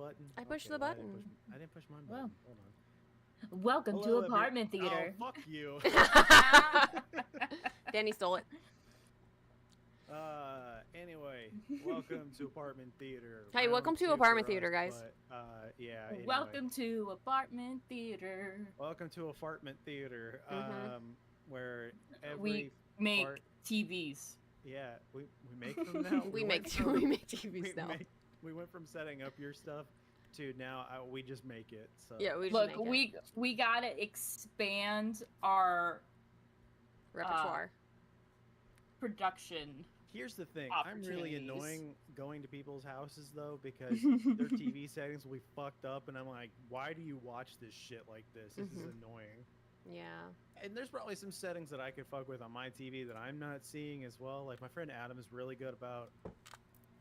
button? I pushed Okay, the well, button. I didn't push my button. Well. Hold on. Welcome Hello, to apartment theater. Oh, fuck you. Danny stole it. Anyway, welcome to apartment theater. Hey, welcome Round to two apartment for theater, us, guys. But, yeah. Anyway. Welcome to apartment theater. Welcome to apartment theater. Where every We make part, TVs. yeah, we make them now. we make TVs now. We went from setting up your stuff to now we just make it. So Yeah, we just Look, make it. we gotta expand our Repertoire. production. here's the thing. I'm really Opportunities. annoying going to people's houses though because their TV settings will be fucked up, and I'm like, why do you watch this shit like this? This is annoying. Yeah. And there's probably some settings that I could fuck with on my TV that I'm not seeing as well. Like my friend Adam is really good about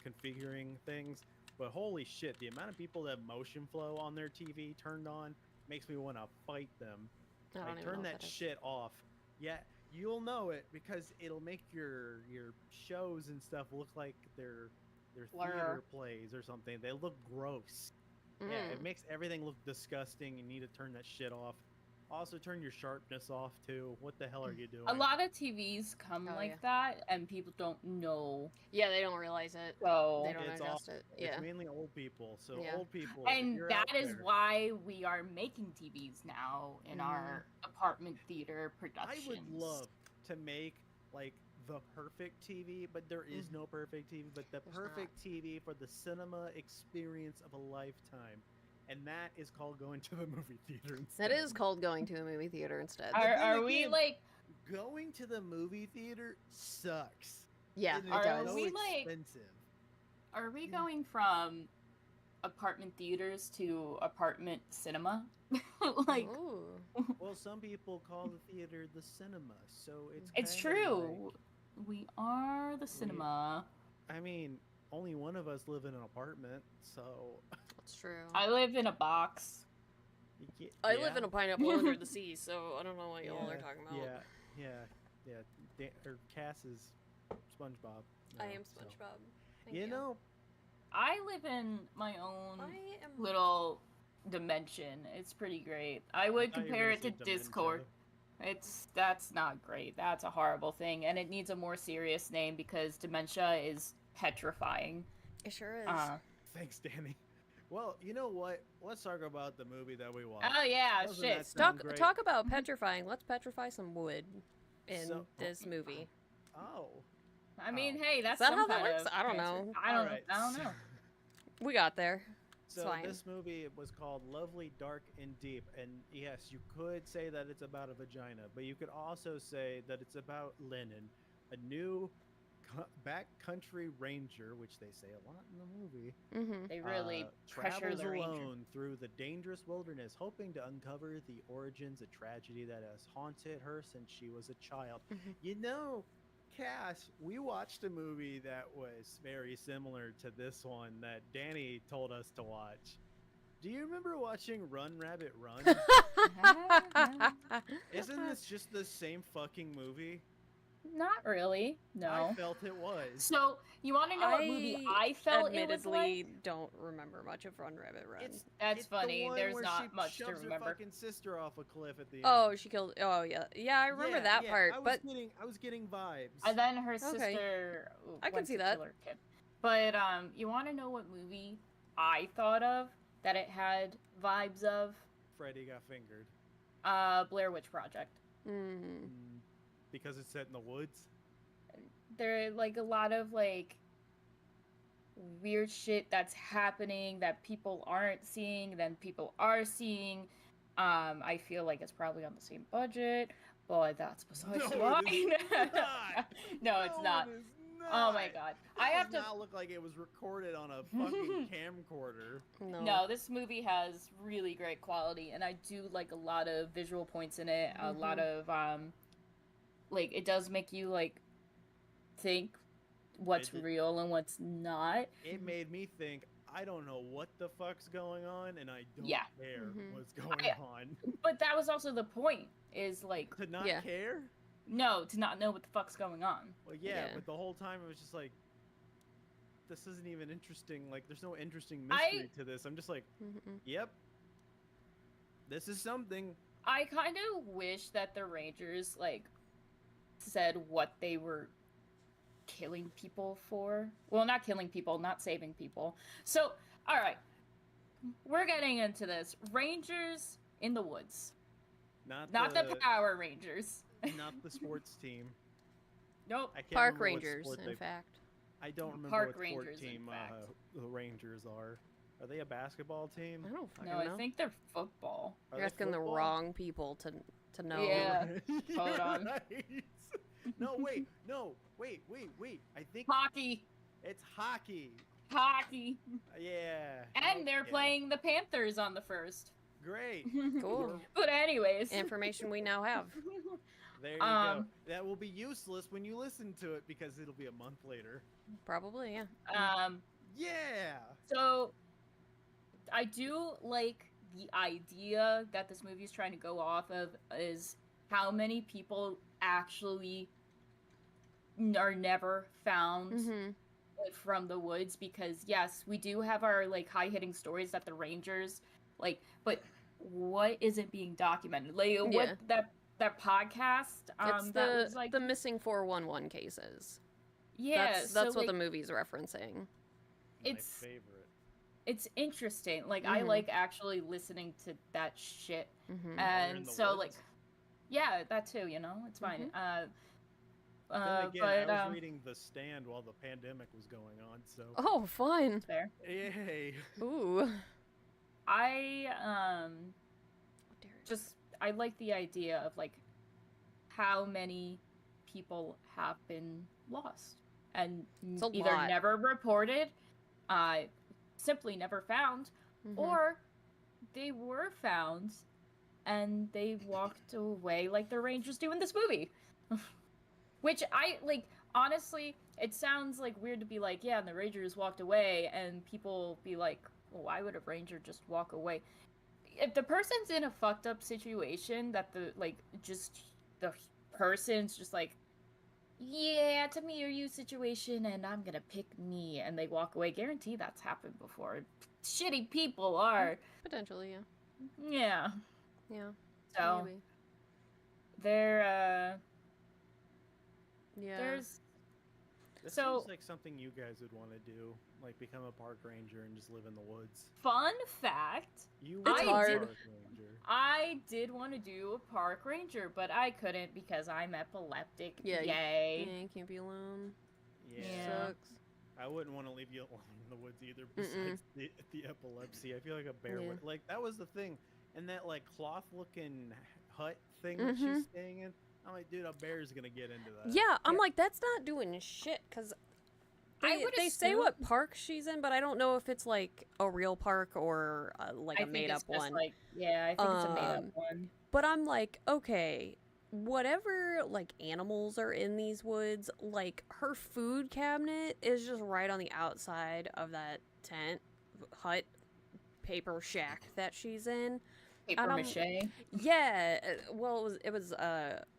configuring things, but holy shit, the amount of people that have motion flow on their TV turned on makes me want to fight them. I don't Like even turn know that what that is. shit off. Yeah, you'll know it because it'll make your shows and stuff look like they're theater plays or something. They look gross. Yeah, it makes everything look disgusting. You need to turn that shit off. Also, turn your sharpness off too. What the hell are you doing? A lot of TVs come Oh, like that, and people don't know. Yeah, they don't realize it. So, They don't It's adjust it. Yeah. It's mainly old people. So Yeah. old people. and if you're that out is there- why we are making TVs now in our apartment theater I productions. would love to make like the perfect TV, but there is no perfect TV. But the There's perfect TV for the cinema experience of a lifetime, and that is called going to the movie theater. Instead. That is called going to a movie theater instead. then Are we again, like? going to the movie theater sucks. Yeah, It it is does. so we, like- expensive. Are we going from apartment theaters to apartment cinema? like, Ooh. Well, some people call the theater the cinema, so it's kinda true. We are the cinema. Like, I mean, only one of us live in an apartment, so That's true. I live in a box. you can't, I live in a pineapple under the sea, so I don't know what y'all are Yeah, talking about. yeah. Cass is SpongeBob. I now, am so. SpongeBob. Thank You know, I live in my own I am little dimension. It's pretty great. I would thought you were compare gonna it to say dementia. Discord. That's not great. That's a horrible thing, and it needs a more serious name because dementia is petrifying. It sure is. Thanks, Danny. Well, you know what? Let's talk about the movie that we watched. Oh yeah, Doesn't shit. that sound great? Talk about petrifying. Let's petrify some wood in So- this movie. Oh. I mean, hey, that's Is that some how that kind works? of I don't transfer. know. I don't. Alright, I don't know. We got there. So fine. this movie was called Lovely, Dark, and Deep, and yes, you could say that it's about a vagina, but you could also say that it's about Lennon, a new backcountry ranger, which they say a lot in the movie. Mm-hmm. They really pressure travels the ranger. alone through the dangerous wilderness, hoping to uncover the origins of tragedy that has haunted her since she was a child. Mhm. You know, Cass, we watched a movie that was very similar to this one that Danny told us to watch. Do you remember watching Run Rabbit Run? Isn't this just the same fucking movie? Not really. No. I felt it was. So you want to know what movie I felt it was admittedly like? don't remember much of Run Rabbit Run. That's It's the funny. one There's where not she much to shoves remember. Her fucking sister off a cliff at the end. Oh, she killed. Oh yeah, yeah. I remember Yeah, that yeah, part, but I was getting vibes. And then her Okay. sister I can went see to that. kill her kid. But you want to know what movie I thought of that it had vibes of? Freddy got fingered. Blair Witch Project. mm, Because it's set in the woods. There are like a lot of like weird shit that's happening that people aren't seeing, then people are seeing. I feel like it's probably on the same budget, but that's besides the No, point. it is not. No, it's not. It is Oh my not. god. That I have does to not look like it was recorded on a fucking camcorder. no. No, this movie has really great quality, and I do like a lot of visual points in it. A lot of like it does make you like think what's It did- real and what's not. It made me think, I don't know what the fuck's going on, and I don't Yeah. care Mhm. what's going on. But that was also the point. Is like To not Yeah. care? no, to not know what the fuck's going on. Well, yeah, Yeah. but the whole time it was just like, this isn't even interesting. Like, there's no interesting mystery to this. I'm just like, yep, this is something. I kind of wish that the Rangers, like, said what they were killing people for. Well, not killing people, not saving people. So, alright. We're getting into this. Rangers in the woods. Not the Power Rangers. Not the sports team. Nope. Park Rangers, in fact. I don't remember Park what Rangers, sport team the Rangers are. Are they a basketball team? I don't fucking know. I think they're football. You're asking the wrong people to know. Yeah. Hold on. No, wait. I think Hockey. It's hockey. Hockey. Yeah. And they're playing the Panthers on the first. Great. Cool. But anyways. Information we now have. There you go. That will be useless when you listen to it because it'll be a month later. Probably, yeah. Yeah. So, I do like the idea that this movie is trying to go off of is how many people actually are never found from the woods, because yes, we do have our like high-hitting stories that the Rangers like, but what isn't being documented? Like what that podcast it's that was like the missing 411 cases. Yeah, that's what the movie's referencing. It's my favorite. It's interesting. Like I like actually listening to that shit. And so woods? like yeah, that too, you know. It's fine. Then again, but I was reading The Stand while the pandemic was going on, so. Oh, fun. Fair. Yay. Ooh. I I like the idea of like how many people have been lost and either never reported, simply never found, or they were found and they walked away like the Rangers do in this movie. Which I, like, honestly, it sounds, like, weird to be like, yeah, and the Rangers walked away, and people be like, well, why would a Ranger just walk away? If the person's in a fucked up situation that the person's just like, yeah, it's a me or you situation, and I'm gonna pick me, and they walk away, guarantee that's happened before. Shitty people are. Potentially, yeah. Yeah. Yeah. So, maybe. they're, yeah. This seems like something you guys would want to do, like become a park ranger and just live in the woods. Fun fact, it's hard. I did want to do a park ranger, but I couldn't because I'm epileptic. Yeah, yay. You can't be alone. Yeah. Sucks. I wouldn't want to leave you alone in the woods either, besides the epilepsy. I feel like a bear would. Like, that was the thing. And that, like, cloth-looking hut thing that she's staying in. I'm like, dude, a bear's gonna get into that. Yeah, I'm like, that's not doing shit, because they say what park she's in, but I don't know if it's, like, a real park or, like, a made-up one. Like, yeah, I think it's a made-up one. But I'm like, okay, whatever, like, animals are in these woods, like, her food cabinet is just right on the outside of that tent, hut, paper shack that she's in. Paper mache. Yeah, well, it was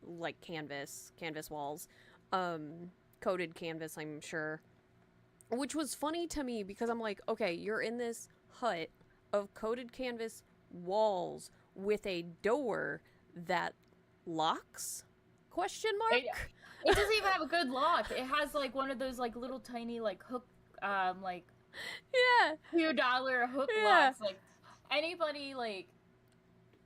like canvas walls, coated canvas, I'm sure, which was funny to me because I'm like, okay, you're in this hut of coated canvas walls with a door that locks? Question mark? It doesn't even have a good lock. It has like one of those like little tiny like hook, like $2 hook locks. Like anybody like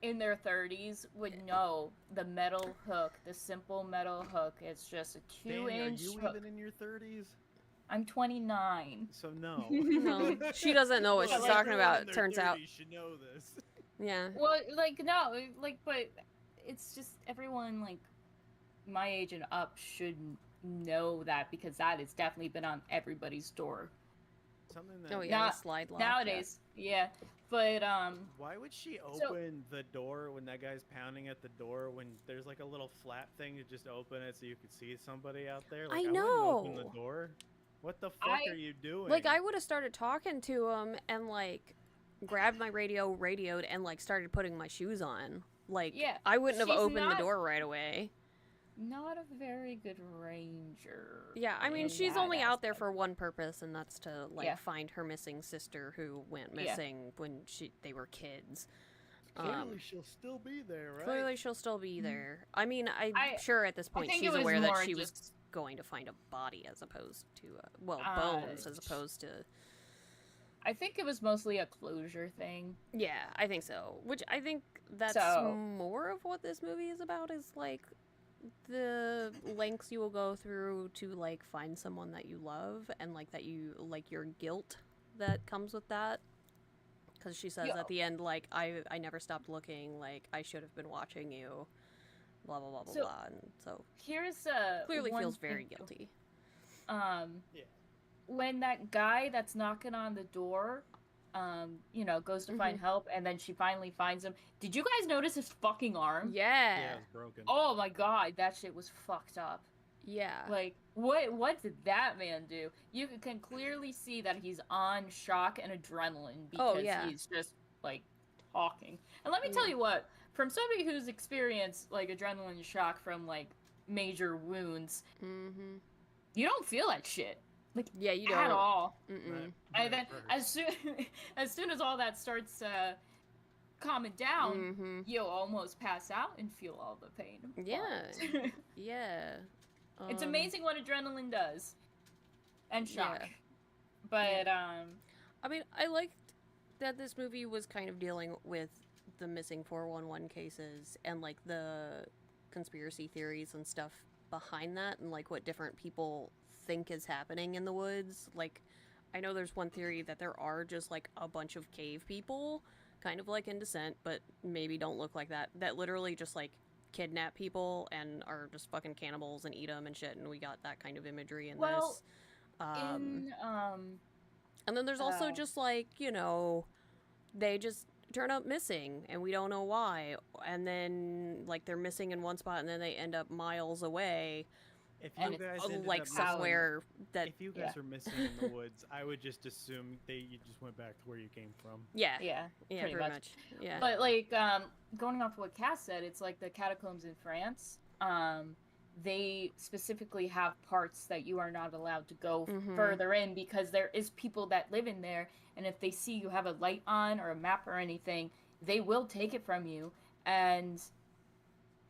in their 30s would know the metal hook, the simple metal hook. It's just a 2-inch hook. Are you even in your 30s? I'm 29. So no. No, she doesn't know what she's talking about, it turns out. You should know this. Yeah. Well, like, no, like, but it's just everyone, like, my age and up should know that because that has definitely been on everybody's door. Something that... Oh, yeah, slide lock. Nowadays, yeah. But, why would she open the door when that guy's pounding at the door when there's, like, a little flap thing to just open it so you could see somebody out there? Like, I know! Wouldn't open the door. What the fuck are you doing? Like, I would have started talking to him and, like, grabbed my radio, radioed, and, like, started putting my shoes on. Like, I wouldn't have opened the door right away. not a very good ranger. Yeah, I mean, in she's that only out there aspect. for one purpose, and that's to like Yeah. find her missing sister who went missing when they were kids. Clearly, she'll still be there, right? Clearly, she'll still be there. I mean, I'm I- sure at this point think she's it was aware that more she was just- going to find a body as opposed to, bones as opposed to. I think it was mostly a closure thing. Yeah, I think so. Which I think that's So- more of what this movie is about, is like the lengths you will go through to like find someone that you love, and like that you like your guilt that comes with that. Because she says Yeah. at the end, like, I never stopped looking, like, I should have been watching you, blah, blah, blah, blah, So- blah. And so Here's clearly one feels very thing. guilty. Yeah. When that guy that's knocking on the door, goes to find help, and then she finally finds him. Did you guys notice his fucking arm? Yeah, Yeah. it's broken. Oh my god, that shit was fucked up. Yeah. Like, what did that man do? You can clearly see that he's on shock and adrenaline because yeah. he's just like talking. And let me tell you what, from somebody who's experienced like adrenaline shock from like major wounds, Mm-hmm. you don't feel that shit. Like, Yeah, you don't. at all. Mm-mm. Right. And then Right. as soon as all that starts calming down, Mm-hmm. you'll almost pass out and feel all the pain. Yeah. But Yeah. it's amazing what adrenaline does. And shock. Yeah. But I mean, I liked that this movie was kind of dealing with the missing 411 cases and like the conspiracy theories and stuff behind that, and like what different people think is happening in the woods. Like, I know there's one theory that there are just like a bunch of cave people, kind of like in Descent, but maybe don't look like that literally just like kidnap people and are just fucking cannibals and eat them and shit, and we got that kind of imagery in Well, this. in And then there's also just like, they just turn up missing and we don't know why. And then like they're missing in one spot and then they end up miles away, If And you it's guys ended like up missing- somewhere that. if you guys are missing in the woods, I would just assume you just went back to where you came from. Yeah. yeah. Yeah, pretty pretty much. much. Yeah. But like going off what Cass said, it's like the catacombs in France. They specifically have parts that you are not allowed to go Mhm. further in because there is people that live in there, and if they see you have a light on or a map or anything, they will take it from you, and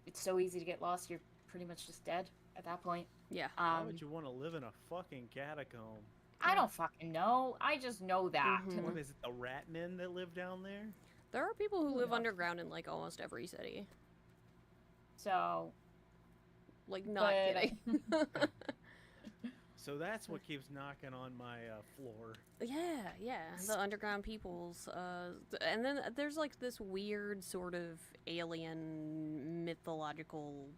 it's so easy to get lost. You're pretty much just dead at that point. Yeah. Why would you want to live in a fucking catacomb? I don't fucking know. I just know that. Mhm. What is it, the rat men that live down there? There are people who Who live knows? underground in like almost every city. So, Like, not But- kidding. So that's what keeps knocking on my floor. Yeah, the underground peoples. And then there's like this weird sort of alien mythological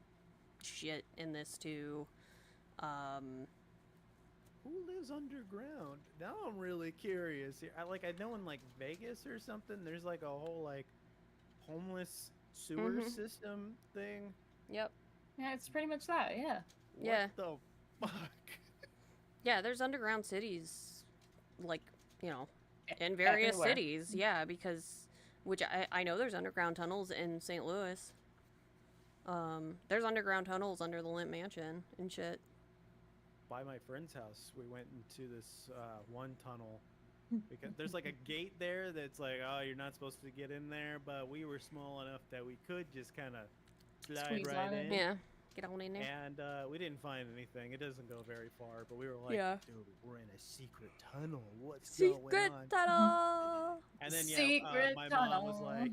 shit in this too. Who lives underground? Now I'm really curious here. I know in like Vegas or something, there's like a whole like homeless sewer Mhm. system thing. Yep. yeah, it's pretty much that, yeah. What Yeah. the fuck? Yeah, there's underground cities, like, in various Everywhere. cities. Yeah, because, which I know there's underground tunnels in St. Louis. There's underground tunnels under the Limp Mansion and shit. By my friend's house, we went into this one tunnel because there's like a gate there that's like, oh, you're not supposed to get in there, but we were small enough that we could just kind of slide Squeeze right on in. Yeah, get on in there. And we didn't find anything. It doesn't go very far, but we were like, Yeah. dude, we're in a secret tunnel. What's going Secret on? tunnel. And then Secret my mom was tunnel. like,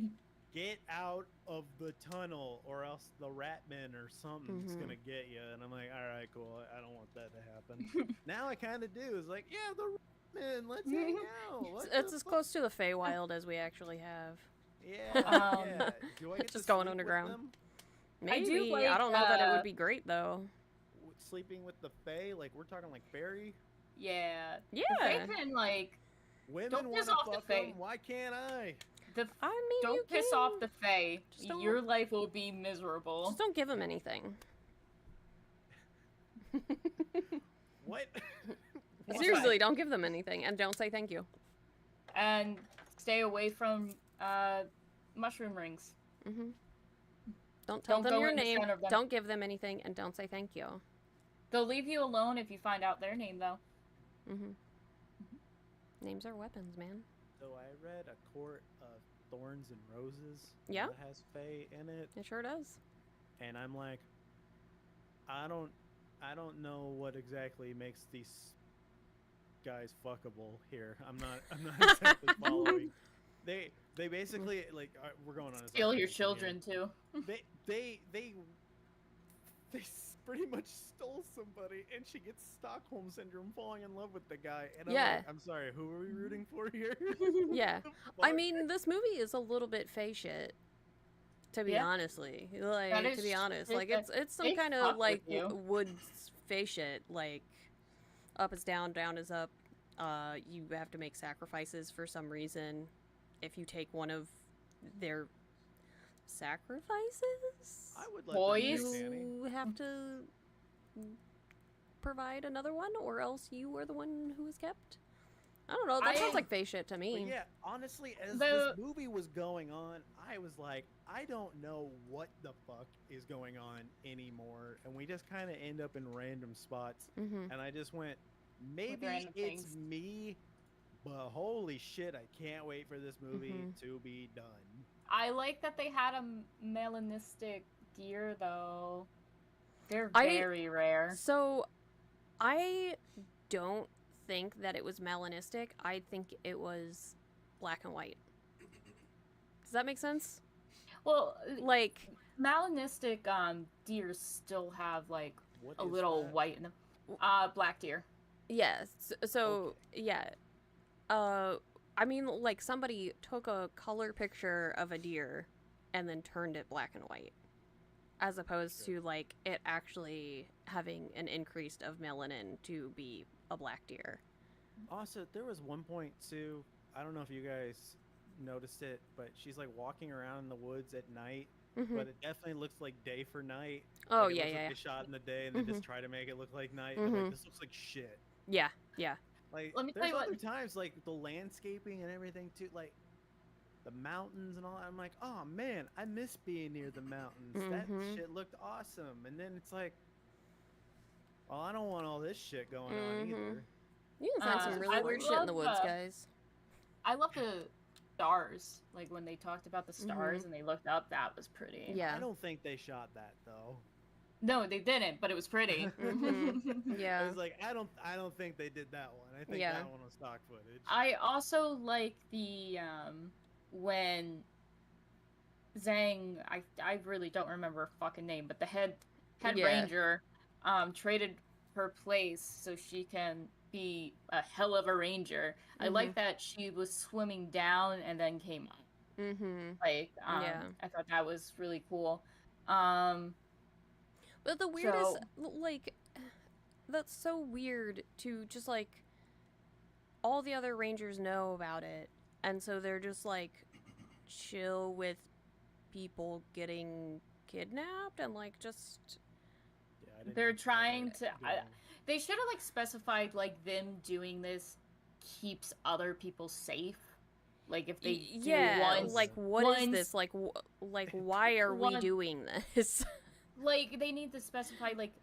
get out of the tunnel or else the rat men or something's Mhm. gonna get you. And I'm like, all right, cool. I don't want that to happen. Now I kind of do. It's like, yeah, the rat men, let's hang out. What It's the as fuck? close to the Feywild as we actually have. Yeah, Um, yeah. Do I get just to going sleep with underground. them? Maybe. I do I don't know that it like, would be great though. Sleeping with the Fae? Like, we're talking like fairy? Yeah. Yeah. The Fae can, like, Women Don't want piss to off the fuck Fae. them? Why can't I? I mean, you don't piss can. off the Fae. Just don't- Your life will be miserable. Just don't give him anything. What? That's Seriously, don't give them anything, and don't say thank you. And stay away from mushroom rings. Hmm Don't tell them go your in the name. center of them. Don't give them anything, and don't say thank you. They'll leave you alone if you find out their name, though. Names are weapons, man. So I read A Court of Thorns and Roses. Yeah. That has Fae in it. It sure does. And I'm like, I don't know what exactly makes these guys fuckable here. I'm not exactly following. They basically like we're going on. Steal your children too. They pretty much stole somebody, and she gets Stockholm syndrome, falling in love with the guy. And I'm sorry, who are we rooting for here? Yeah, I mean, this movie is a little bit Fae shit. To be honestly, like to be honest, like it's some kind of like woods Fae shit. Like up is down, down is up. You have to make sacrifices for some reason. If you take one of their sacrifices, I would let you have to provide another one, or else you are the one who is kept. I don't know. That sounds like Fae shit to me. Yeah, honestly, as this movie was going on, I was like, I don't know what the fuck is going on anymore, and we just kind of end up in random spots. And I just went, maybe it's me, but holy shit, I can't wait for this movie to be done. I like that they had a melanistic deer, though. They're very rare. So, I don't think that it was melanistic. I think it was black and white. Does that make sense? Well, like melanistic deer still have like a little white in them. Black deer. Yes. So yeah. I mean, like somebody took a color picture of a deer and then turned it black and white, as opposed to like it actually having an increase of melanin to be a black deer. Also, there was one point too, I don't know if you guys noticed it, but she's like walking around in the woods at night, but it definitely looks like day for night. Oh, like, yeah. They shot in the day and they just try to make it look like night. And like, this looks like shit. Yeah. Like, let me tell there's you other times, like the landscaping and everything too, like the mountains and all. I'm like, oh man, I miss being near the mountains. That shit looked awesome. And then it's like, well, I don't want all this shit going on either. You can find some really weird shit in the woods, guys. I love the stars. Like when they talked about the stars and they looked up, that was pretty. Yeah. I don't think they shot that though. No, they didn't, but it was pretty. Yeah. I was like, I don't think they did that one. I think that one was stock footage. I also like the when Zhang, I really don't remember her fucking name, but the head ranger traded her place so she can be a hell of a ranger. I like that she was swimming down and then came up. Like I thought that was really cool. But the weirdest, like, that's so weird to just, like, all the other rangers know about it, and so they're just, like, chill with people getting kidnapped, and, like, just... Yeah, they're trying to... they should have, like, specified, like, them doing this keeps other people safe. Like, if they do once... like, what is this? Like, why are we doing this? Like, they need to specify, like,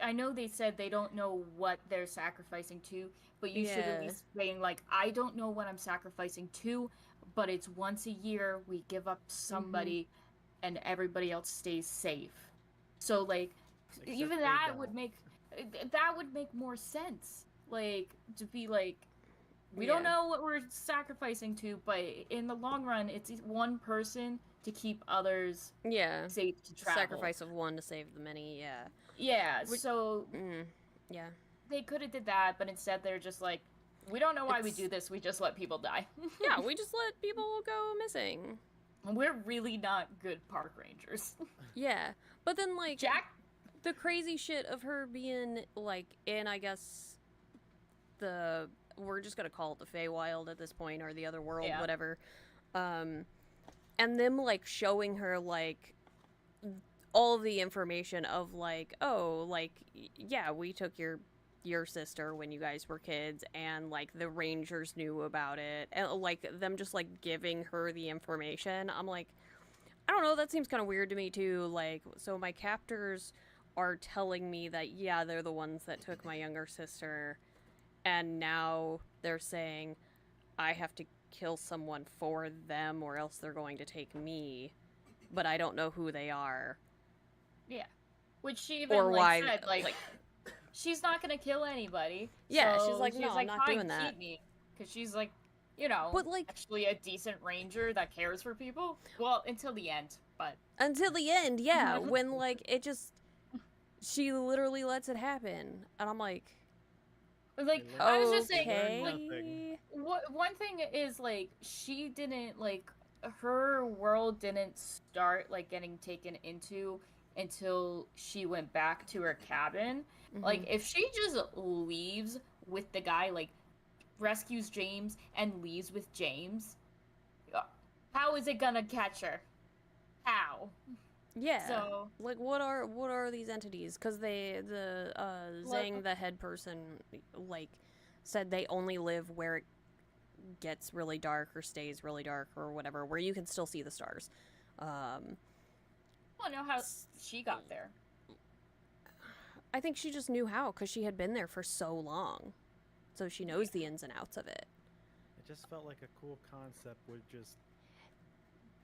I know they said they don't know what they're sacrificing to, but you should at least saying, like, I don't know what I'm sacrificing to, but it's once a year we give up somebody and everybody else stays safe. So, like even that would make more sense. Like, to be like, we don't know what we're sacrificing to, but in the long run, it's one person to keep others safe to travel. Sacrifice of one to save the many, they could have did that, but instead they're just like, we don't know why we do this, we just let people die. Yeah, we just let people go missing. We're really not good park rangers. Yeah, but then, like, Jack, the crazy shit of her being, like, in, I guess, we're just gonna call it the Feywild at this point, or the other world, whatever, and them, like, showing her, like, all the information of, like, oh, like, yeah, we took your sister when you guys were kids, and, like, the rangers knew about it, and, like, them just, like, giving her the information. I'm like, I don't know, that seems kind of weird to me too. Like, so my captors are telling me that, yeah, they're the ones that took my younger sister, and now they're saying I have to kill someone for them or else they're going to take me, but I don't know who they are. Yeah. Which she even, Or why, said, she's not gonna kill anybody. Yeah, so she's like, no, I'm not fine, doing that. keep me. Because she's like, you know, But, like, actually a decent ranger that cares for people. Well, until the end, but... Until the end, yeah, when, like, it just... She literally lets it happen. And I'm like... Like, okay. I was just saying, like, one thing is, like, she didn't, like, her world didn't start, like, getting taken into until she went back to her cabin. Mm-hmm. Like, if she just leaves with the guy, like, rescues James and leaves with James, how is it gonna catch her? How? Yeah. So, like, what are these entities? Because Zhang, the head person, like, said they only live where it gets really dark or stays really dark or whatever, where you can still see the stars. I don't know how she got there. I think she just knew how, because she had been there for so long. So she knows the ins and outs of it. It just felt like a cool concept with just...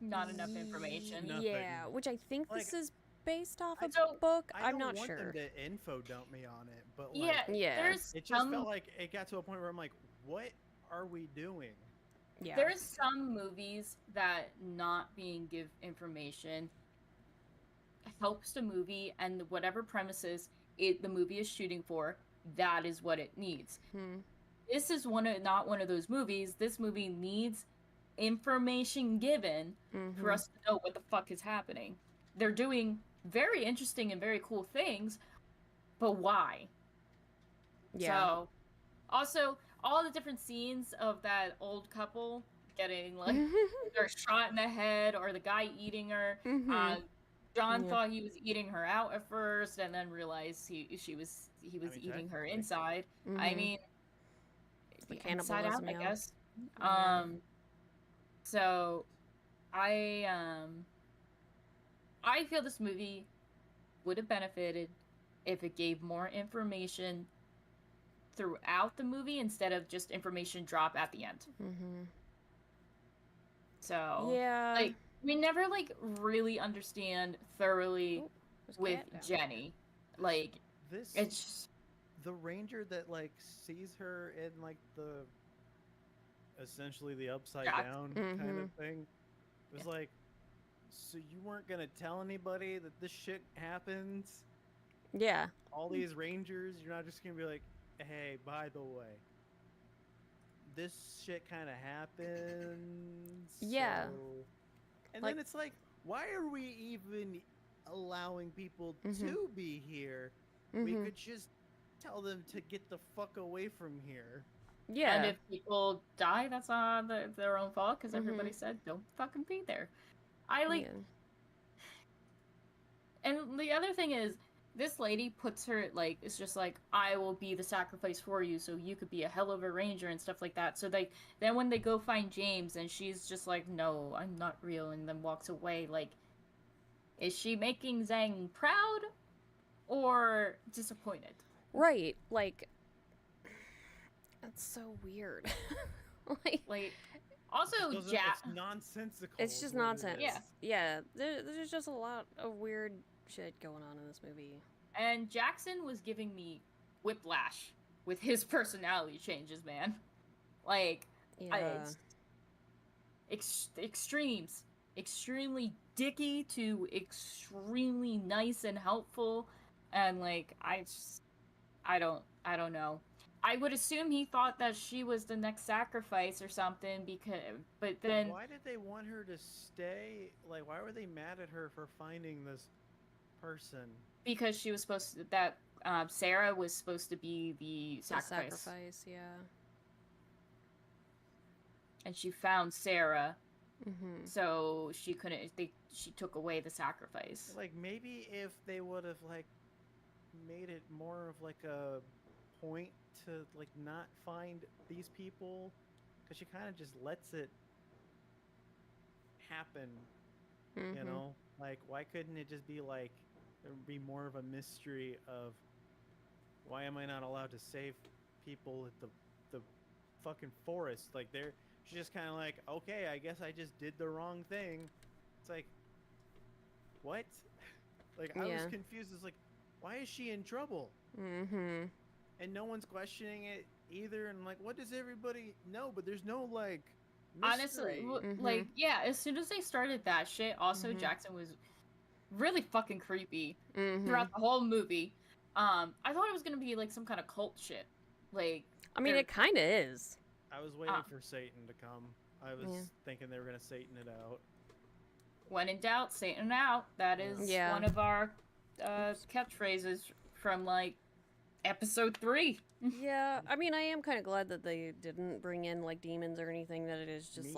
Not enough information. Yeah, which I think this is based off a don't- book. I I'm don't not want sure. them to info dump me on it, but like, Yeah. There's it just felt like it got to a point where I'm like, what are we doing? Yeah. There's some movies that not being give information helps the movie, and whatever premises the movie is shooting for, that is what it needs. This is not one of those movies. This movie needs information given for us to know what the fuck is happening. They're doing very interesting and very cool things, but why? Yeah. So, also, all the different scenes of that old couple getting, like, either shot in the head or the guy eating her. John thought he was eating her out at first, and then realized he was eating her inside. I mean, the inside out, cannibalism, I yeah. guess. So, I feel this movie would have benefited if it gave more information throughout the movie instead of just information drop at the end. So, yeah, like, we never, like, really understand thoroughly with Jenny. Like, it's the ranger that, like, sees her in, like, the essentially the upside down kind of thing. It was like, so you weren't gonna tell anybody that this shit happens? Yeah. All these rangers, you're not just gonna be like, hey, by the way, this shit kind of happens. Yeah. So... And then it's like, why are we even allowing people to be here? We could just tell them to get the fuck away from here. Yeah. And if people die, that's their own fault, because everybody said, don't fucking be there. And the other thing is, this lady puts her, like, it's just like, I will be the sacrifice for you, so you could be a hell of a ranger and stuff like that. So then when they go find James, and she's just like, no, I'm not real, and then walks away, like, is she making Zhang proud or disappointed? Right, like, that's so weird. like also, it's nonsensical. It's just nonsense. Yeah. Yeah, there's just a lot of weird shit going on in this movie. And Jackson was giving me whiplash with his personality changes, man. Like, extremes. Extremely dicky to extremely nice and helpful. And, like, I don't know. I would assume he thought that she was the next sacrifice or something, but then... Why did they want her to stay? Like, why were they mad at her for finding this person? Because she was supposed to... Sarah was supposed to be the sacrifice. Yeah. And she found Sarah, so she couldn't... She took away the sacrifice. Like, maybe if they would have, like, made it more of, like, a point to, like, not find these people, because she kind of just lets it happen You know, like why couldn't it just be like there would be more of a mystery of why am I not allowed to save people at the fucking forest? Like she's just kind of like, okay, I guess I just did the wrong thing. It's like, what? Like I was confused. It's like, why is she in trouble? And no one's questioning it either. And like, what does everybody know? But there's no like mystery. Honestly, like yeah, as soon as they started that shit, also Jackson was really fucking creepy throughout the whole movie. I thought it was gonna be like some kind of cult shit. Like, I mean, it kind of is. I was waiting for Satan to come. I was thinking they were gonna Satan it out. When in doubt, Satan out. That is one of our catchphrases from like episode 3. Yeah, I mean, I am kind of glad that they didn't bring in like demons or anything. That it is just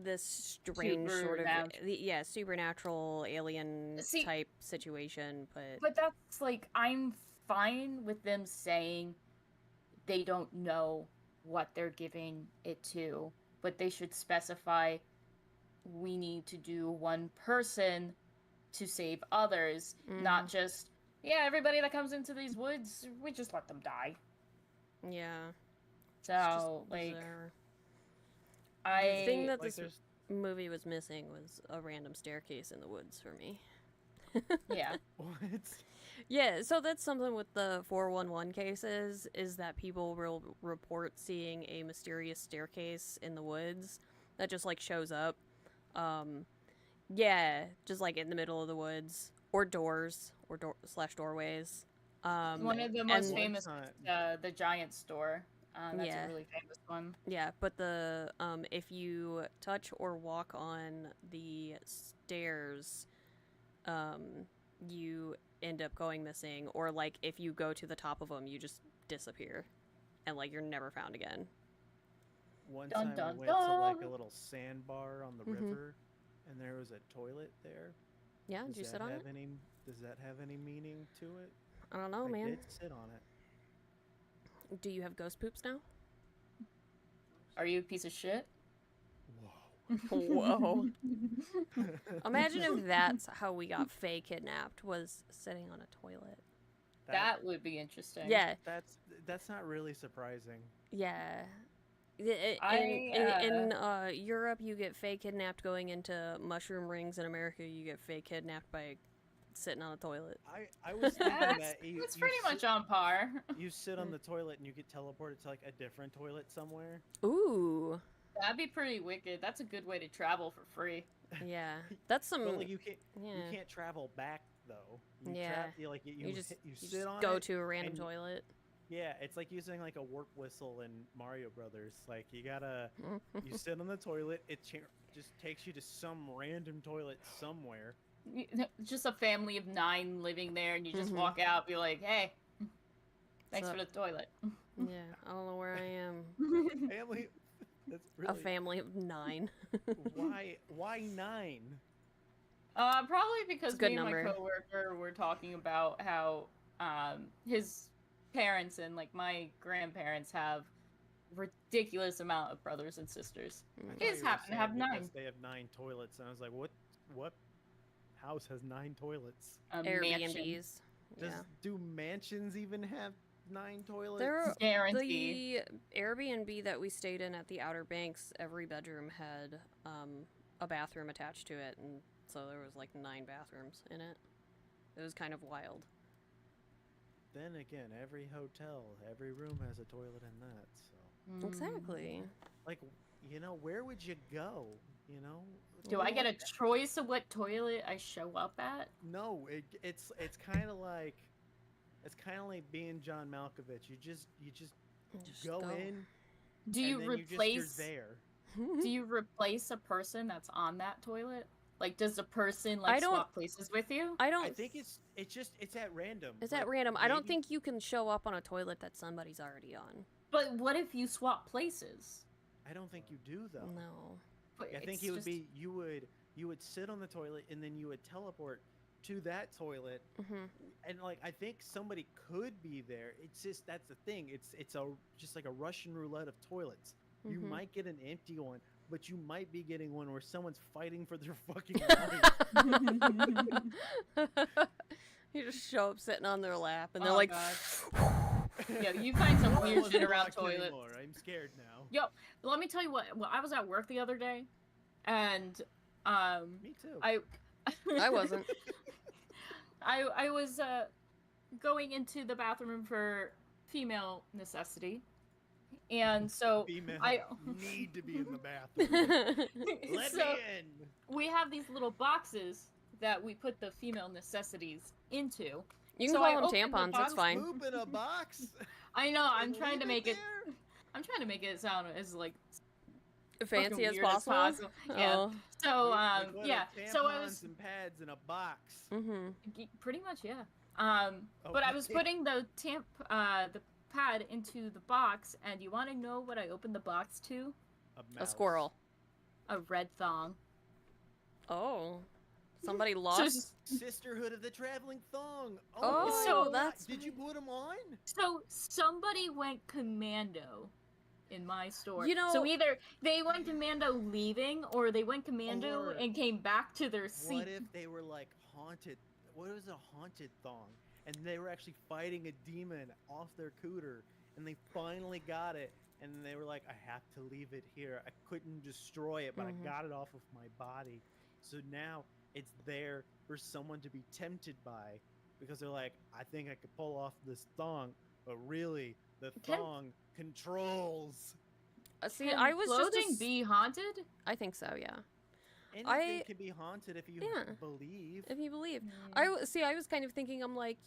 this strange sort of supernatural alien type situation. But that's like, I'm fine with them saying they don't know what they're giving it to, but they should specify we need to do one person to save others, not just everybody that comes into these woods, we just let them die. Yeah. So like, the thing that this movie was missing was a random staircase in the woods for me. Yeah. What? Yeah, so that's something with the 411 cases, is that people will report seeing a mysterious staircase in the woods that just like shows up. Just like in the middle of the woods, or doors, or doorways. One of the most famous, the Giant Store. That's a really famous one. Yeah, but the if you touch or walk on the stairs, you end up going missing, or like if you go to the top of them, you just disappear, and like you're never found again. One time we went to like a little sandbar on the river, and there was a toilet there. Yeah, did you sit on it? Does that have any meaning to it? I don't know, man. I did sit on it. Do you have ghost poops now? Are you a piece of shit? Whoa. Imagine if that's how we got Faye kidnapped, was sitting on a toilet. That would be interesting. Yeah. That's not really surprising. Yeah. In Europe, you get Faye kidnapped going into mushroom rings. In America, you get Faye kidnapped by sitting on a toilet. I was thinking that it's pretty much on par. You sit on the toilet and you get teleported to like a different toilet somewhere. Ooh. That'd be pretty wicked. That's a good way to travel for free. Yeah, that's some. But like you can't travel back though. You sit on go it to a random toilet. Yeah, it's like using like a warp whistle in Mario Brothers. Like you sit on the toilet. It just takes you to some random toilet somewhere. Just a family of 9 living there, and you just walk out, be like, "Hey, thanks for the toilet." Yeah, I don't know where I am. Family. That's really... A family of 9. Why 9? Probably because me and my coworker were talking about how his parents and like my grandparents have ridiculous amount of brothers and sisters. His happen to have 9. They have 9 toilets, and I was like, what house has 9 toilets? Airbnbs. Do mansions even have 9 toilets? Guaranteed. The Airbnb that we stayed in at the Outer Banks, every bedroom had a bathroom attached to it, and so there was like 9 bathrooms in it. It was kind of wild. Then again, every hotel, every room has a toilet in that, so... Exactly. Like, where would you go, Do I get a choice of what toilet I show up at? No, it's kind of like... It's kind of like being John Malkovich. You just go in. Do you replace? You're there. Do you replace a person that's on that toilet? Like, does the person swap places with you? I think it's at random. It's at random. Maybe. I don't think you can show up on a toilet that somebody's already on. But what if you swap places? I don't think you do though. No. But I think it would be you would sit on the toilet and then you would teleport to that toilet, and like I think somebody could be there. It's just that's the thing. It's just like a Russian roulette of toilets. You might get an empty one, but you might be getting one where someone's fighting for their fucking life. You just show up sitting on their lap, and they're Oh, like, yeah, you find some Well, I weird wasn't shit around locked toilets. anymore. I'm scared now. Yo, let me tell you what. Well, I was at work the other day, and Me too. I wasn't. I was going into the bathroom for female necessity, and so Female I need to be in the bathroom. Let so me in. we have these little boxes that we put the female necessities into. You can So I call them opened the tampons. box. It's fine. Poop in a box. I know. I'm And trying to leave make it. there? I'm trying to make it sound as like Fancy fucking as weird possible. Yeah. Oh. So We put yeah. So I tampons was and pads in a box. pretty much yeah. But I was Okay. putting the the pad into the box, and you want to know what I opened the box to? A squirrel. A red thong. Oh. Somebody lost. Sisterhood of the Traveling Thong. Oh, so that's. Did you put them on? So somebody went commando in my store. You know- so either they went commando leaving, or they went commando Or and came back to their seat. What if they were like haunted? What was a haunted thong? And they were actually fighting a demon off their cooter, and they finally got it. And they were like, I have to leave it here. I couldn't destroy it, but I got it off of my body. So now it's there for someone to be tempted by, because they're like, I think I could pull off this thong, but really, the thong controls. See, Can I was clothing just. be haunted? I think so, yeah. Anything can be haunted if you believe. If you believe. I was kind of thinking, I'm like,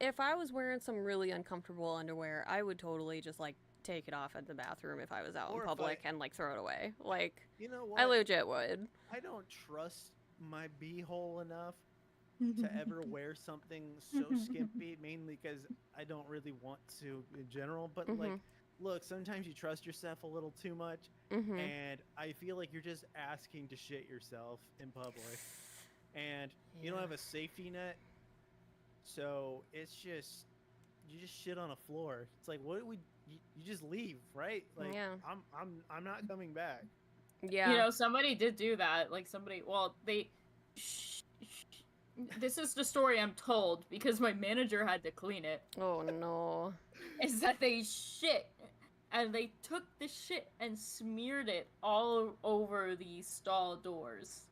if I was wearing some really uncomfortable underwear, I would totally just like take it off at the bathroom if I was out Or in if public and like throw it away. Like, You know what? I legit would. I don't trust my beehole enough to ever wear something so skimpy, mainly because I don't really want to in general. But like, look, sometimes you trust yourself a little too much, and I feel like you're just asking to shit yourself in public, and you don't have a safety net, so it's just you just shit on a floor. It's like, what do we? You just leave, right? Like, Yeah. I'm not coming back. Yeah. You know, somebody did do that. Like somebody, well, they. This is the story I'm told because my manager had to clean it. Oh no. Is that they shit, and they took the shit and smeared it all over the stall doors.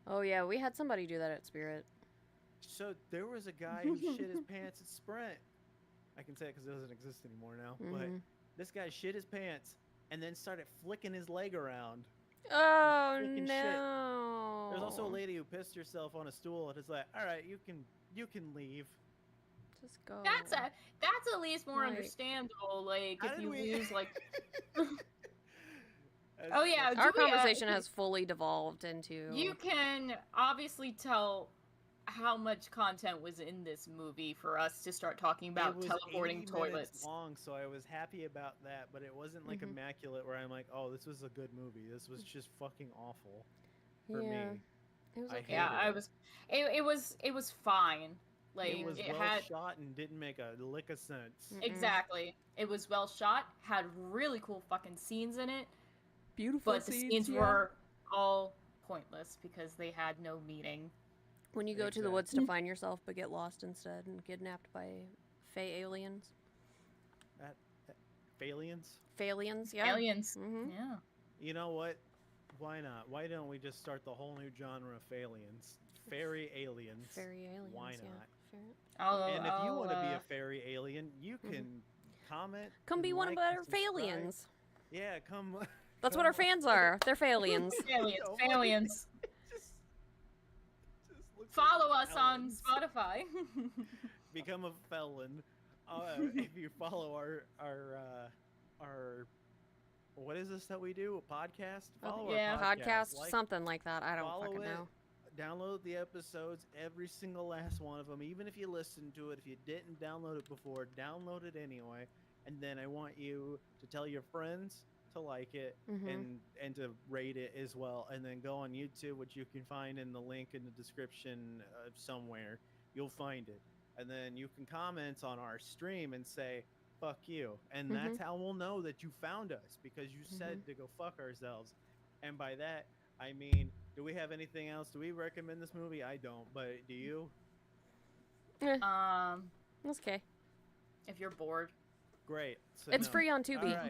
Oh yeah, we had somebody do that at Spirit. So there was a guy who shit his pants at Sprint. I can say it because it doesn't exist anymore now. But this guy shit his pants and then started flicking his leg around. Oh Freaking no. shit. There's also a lady who pissed herself on a stool and is like, "All right, you can leave." Just go. That's at least more Like- understandable. Like How if did you we- lose like. That's- Oh, yeah, that's- Our do we, conversation has fully devolved into. You can obviously tell how much content was in this movie for us to start talking it about was teleporting 80 minutes toilets. long, so I was happy about that. But it wasn't like immaculate, where I'm like, "Oh, this was a good movie." This was just fucking awful for Yeah. me. It was I okay. Yeah, hated it. it was fine. Like It was well had shot and didn't make a lick of sense. exactly. It was well shot, had really cool fucking scenes in it, Beautiful but the scenes were all pointless because they had no meaning. When you go to the woods to find yourself but get lost instead and kidnapped by fey aliens. Aliens? Phalians, yeah. Aliens. Mm-hmm. Yeah. You know what? Why not? Why don't we just start the whole new genre of aliens? Fairy aliens. Fairy aliens. Why yeah. not? I'll, And if you want to be uh, a fairy alien, you can comment. Come be and one of like and our subscribe. Phalians. Yeah, come. That's what our fans are. They're Phalians. aliens, Oh my- aliens. just look for Follow us on aliens. Spotify. Become a felon. If you follow our what is this that we do? A podcast? Follow our yeah. Podcast, Like, something like that. I don't follow fucking it. know. Download the episodes, every single last one of them. Even if you listen to it, if you didn't download it before, download it anyway. And then I want you to tell your friends to like it and to rate it as well. And then go on YouTube, which you can find in the link in the description somewhere. You'll find it. And then you can comment on our stream and say, fuck you. And that's how we'll know that you found us, because you said to go fuck ourselves. And by that, I mean, do we have anything else? Do we recommend this movie? I don't, but do you? That's okay. If you're bored. Great. So It's no. free on Tubi. All right.